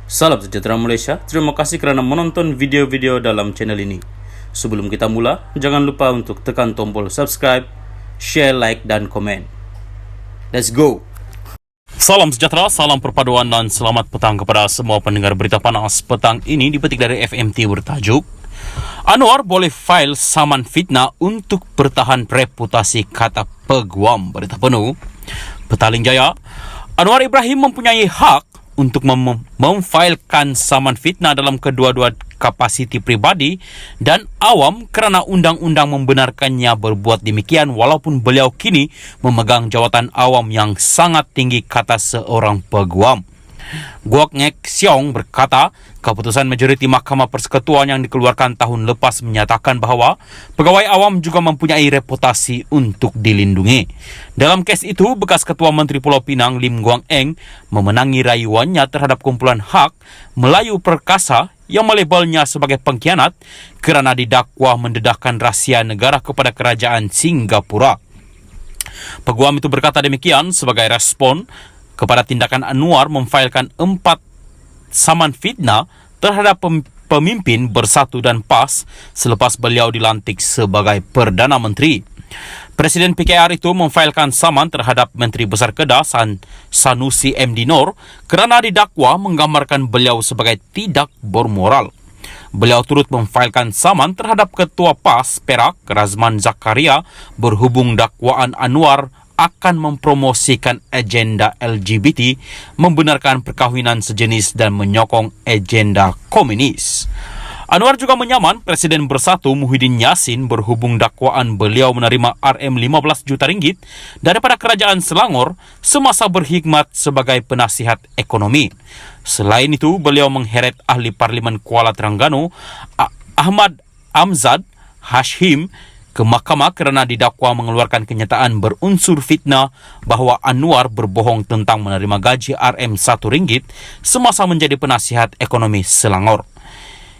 Salam sejahtera Malaysia, terima kasih kerana menonton video-video dalam channel ini. Sebelum kita mula, jangan lupa untuk tekan tombol subscribe, share, like dan komen. Let's go! Salam sejahtera, salam perpaduan dan selamat petang kepada semua pendengar berita panas petang ini dipetik dari FMT bertajuk Anwar boleh file saman fitnah untuk bertahan reputasi kata peguam. Berita penuh Petaling Jaya, Anwar Ibrahim mempunyai hak untuk memfailkan saman fitnah dalam kedua-dua kapasiti pribadi dan awam kerana undang-undang membenarkannya berbuat demikian walaupun beliau kini memegang jawatan awam yang sangat tinggi, kata seorang peguam. Guok Ngek Siong berkata, keputusan majoriti Mahkamah Persekutuan yang dikeluarkan tahun lepas menyatakan bahawa pegawai awam juga mempunyai reputasi untuk dilindungi. Dalam kes itu, bekas Ketua Menteri Pulau Pinang Lim Guang Eng memenangi rayuannya terhadap kumpulan hak Melayu Perkasa yang melabelnya sebagai pengkhianat kerana didakwa mendedahkan rahsia negara kepada kerajaan Singapura. Peguam itu berkata demikian sebagai respon kepada tindakan Anwar memfailkan 4 saman fitnah terhadap pemimpin Bersatu dan PAS selepas beliau dilantik sebagai Perdana Menteri. Presiden PKR itu memfailkan saman terhadap Menteri Besar Kedah Sanusi MD Nor kerana didakwa menggambarkan beliau sebagai tidak bermoral. Beliau turut memfailkan saman terhadap Ketua PAS Perak Razman Zakaria berhubung dakwaan Anwar akan mempromosikan agenda LGBT, membenarkan perkahwinan sejenis dan menyokong agenda komunis. Anwar juga menyaman Presiden Bersatu Muhyiddin Yassin berhubung dakwaan beliau menerima RM15 juta ringgit daripada Kerajaan Selangor semasa berkhidmat sebagai penasihat ekonomi. Selain itu, beliau mengheret Ahli Parlimen Kuala Terengganu Ahmad Amzad Hashim ke mahkamah kerana didakwa mengeluarkan kenyataan berunsur fitnah bahawa Anwar berbohong tentang menerima gaji RM1 semasa menjadi penasihat ekonomi Selangor.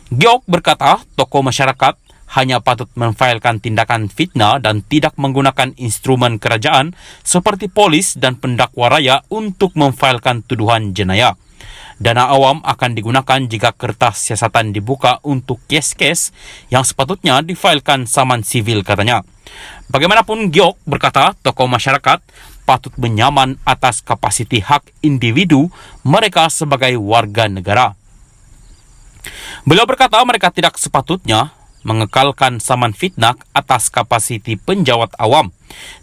Giok berkata, tokoh masyarakat hanya patut memfailkan tindakan fitnah dan tidak menggunakan instrumen kerajaan seperti polis dan pendakwa raya untuk memfailkan tuduhan jenayah. Dana awam akan digunakan jika kertas siasatan dibuka untuk kes-kes yang sepatutnya difailkan saman sivil, katanya. Bagaimanapun, Giok berkata tokoh masyarakat patut menyaman atas kapasiti hak individu mereka sebagai warga negara. Beliau berkata mereka tidak sepatutnya mengekalkan saman fitnah atas kapasiti penjawat awam.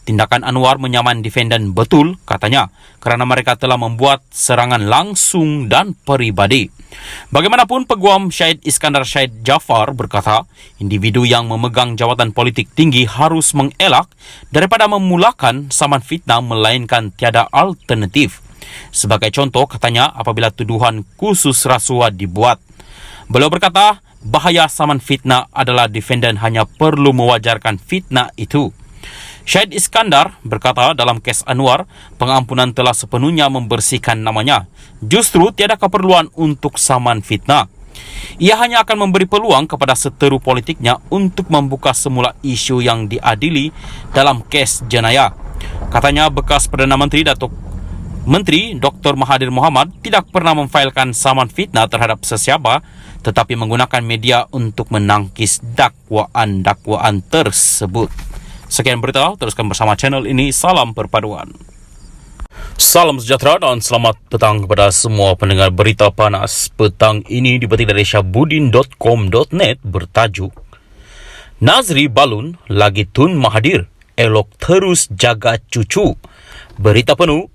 Tindakan Anwar menyaman defendan betul, katanya, kerana mereka telah membuat serangan langsung dan peribadi. Bagaimanapun, Peguam Syed Iskandar Syed Jaafar berkata, individu yang memegang jawatan politik tinggi harus mengelak daripada memulakan saman fitnah melainkan tiada alternatif. Sebagai contoh, katanya, apabila tuduhan khusus rasuah dibuat. Beliau berkata, bahaya saman fitnah adalah defendan hanya perlu mewajarkan fitnah itu. Syed Iskandar berkata dalam kes Anwar, pengampunan telah sepenuhnya membersihkan namanya. Justru tiada keperluan untuk saman fitnah. Ia hanya akan memberi peluang kepada seteru politiknya untuk membuka semula isu yang diadili dalam kes jenayah. Katanya bekas Perdana Menteri Menteri Dr. Mahathir Mohamad tidak pernah memfailkan saman fitnah terhadap sesiapa tetapi menggunakan media untuk menangkis dakwaan-dakwaan tersebut. Sekian berita, teruskan bersama channel ini. Salam perpaduan. Salam sejahtera dan selamat petang kepada semua pendengar berita panas petang ini dipetik dari syabudin.com.net bertajuk Nazri Balun lagi Tun Mahathir, elok terus jaga cucu. Berita penuh,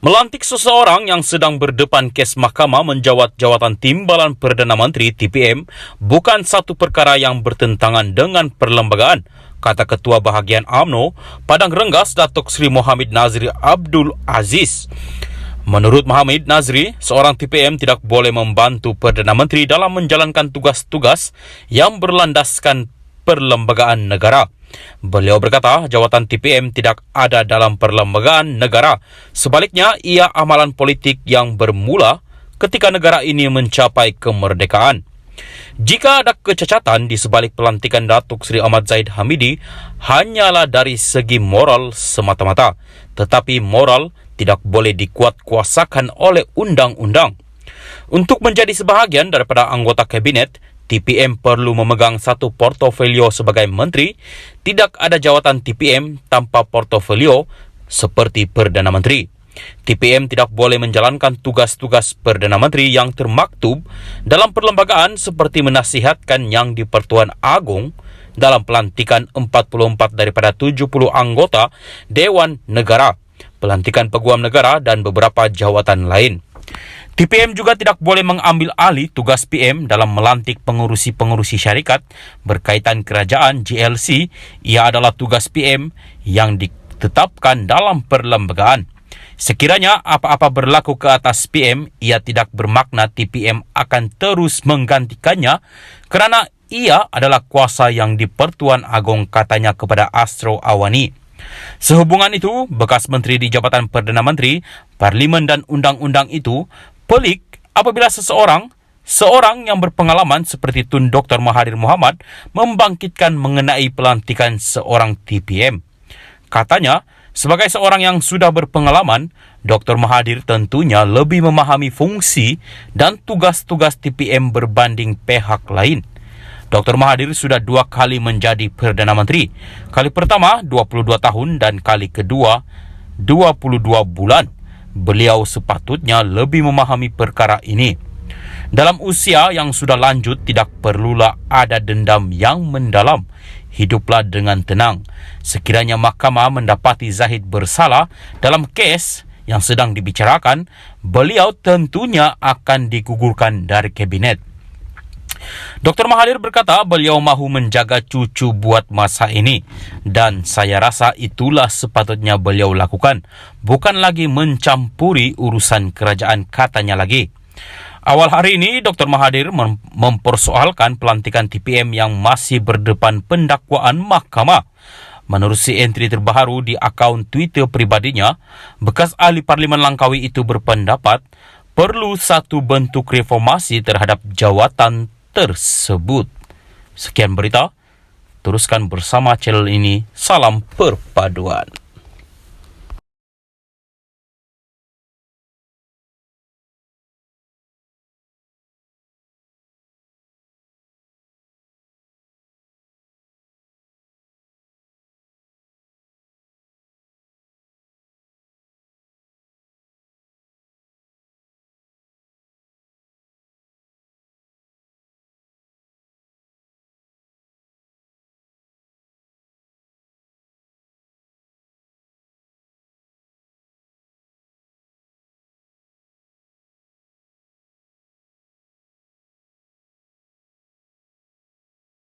melantik seseorang yang sedang berdepan kes mahkamah menjawat jawatan Timbalan Perdana Menteri TPM bukan satu perkara yang bertentangan dengan perlembagaan, kata Ketua Bahagian UMNO Padang Rengas Datuk Seri Mohammed Nazri Abdul Aziz. Menurut Mohammed Nazri, seorang TPM tidak boleh membantu Perdana Menteri dalam menjalankan tugas-tugas yang berlandaskan perlembagaan negara. Beliau berkata jawatan TPM tidak ada dalam perlembagaan negara. Sebaliknya, ia amalan politik yang bermula ketika negara ini mencapai kemerdekaan. Jika ada kecacatan di sebalik pelantikan Datuk Seri Ahmad Zahid Hamidi, hanyalah dari segi moral semata-mata. Tetapi moral tidak boleh dikuatkuasakan oleh undang-undang. Untuk menjadi sebahagian daripada anggota kabinet, TPM perlu memegang satu portofolio sebagai menteri. Tidak ada jawatan TPM tanpa portofolio seperti Perdana Menteri. TPM tidak boleh menjalankan tugas-tugas Perdana Menteri yang termaktub dalam perlembagaan seperti menasihatkan Yang di-Pertuan Agong dalam pelantikan 44 daripada 70 anggota Dewan Negara, pelantikan Peguam Negara dan beberapa jawatan lain. TPM juga tidak boleh mengambil alih tugas PM dalam melantik pengurusi-pengurusi syarikat berkaitan kerajaan GLC. Ia adalah tugas PM yang ditetapkan dalam perlembagaan. Sekiranya apa-apa berlaku ke atas PM, ia tidak bermakna TPM akan terus menggantikannya kerana ia adalah kuasa Yang di-Pertuan Agong, katanya kepada Astro Awani. Sehubungan itu, bekas menteri di Jabatan Perdana Menteri, Parlimen dan Undang-Undang itu pelik apabila seorang yang berpengalaman seperti Tun Dr. Mahathir Mohamad membangkitkan mengenai pelantikan seorang TPM. Katanya, sebagai seorang yang sudah berpengalaman, Dr. Mahathir tentunya lebih memahami fungsi dan tugas-tugas TPM berbanding pihak lain. Dr. Mahathir sudah 2 kali menjadi Perdana Menteri. Kali pertama 22 tahun dan kali kedua 22 bulan. Beliau sepatutnya lebih memahami perkara ini. Dalam usia yang sudah lanjut, tidak perlulah ada dendam yang mendalam. Hiduplah dengan tenang. Sekiranya mahkamah mendapati Zahid bersalah dalam kes yang sedang dibicarakan, beliau tentunya akan digugurkan dari kabinet. Dr. Mahathir berkata beliau mahu menjaga cucu buat masa ini, dan saya rasa itulah sepatutnya beliau lakukan, bukan lagi mencampuri urusan kerajaan, katanya lagi. Awal hari ini, Dr. Mahathir mempersoalkan pelantikan TPM yang masih berdepan pendakwaan mahkamah. Menerusi entry terbaru di akaun Twitter pribadinya, bekas ahli Parlimen Langkawi itu berpendapat perlu satu bentuk reformasi terhadap jawatan tersebut. Sekian berita, teruskan bersama channel ini. Salam perpaduan.